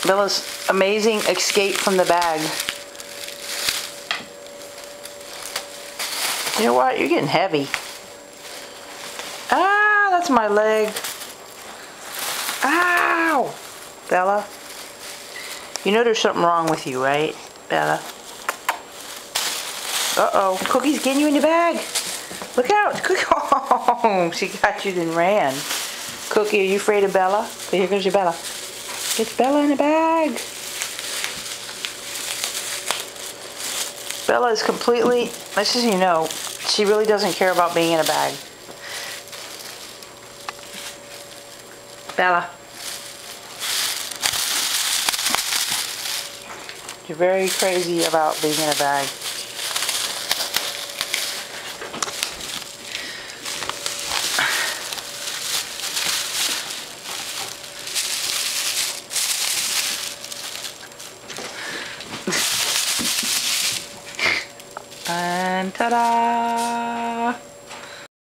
Bella's amazing escape from the bag. You know what? You're getting heavy. Ah, that's my leg. Ow! Bella. You know there's something wrong with you, right, Bella? Uh-oh. Cookie's getting you in the bag. Look out. Cookie. Oh, she got you then ran. Cookie, are you afraid of Bella? Okay, here goes your Bella. It's Bella in the bag. Bella is completely, just so you know, she really doesn't care about being in a bag. Bella. You're very crazy about being in a bag. And ta-da!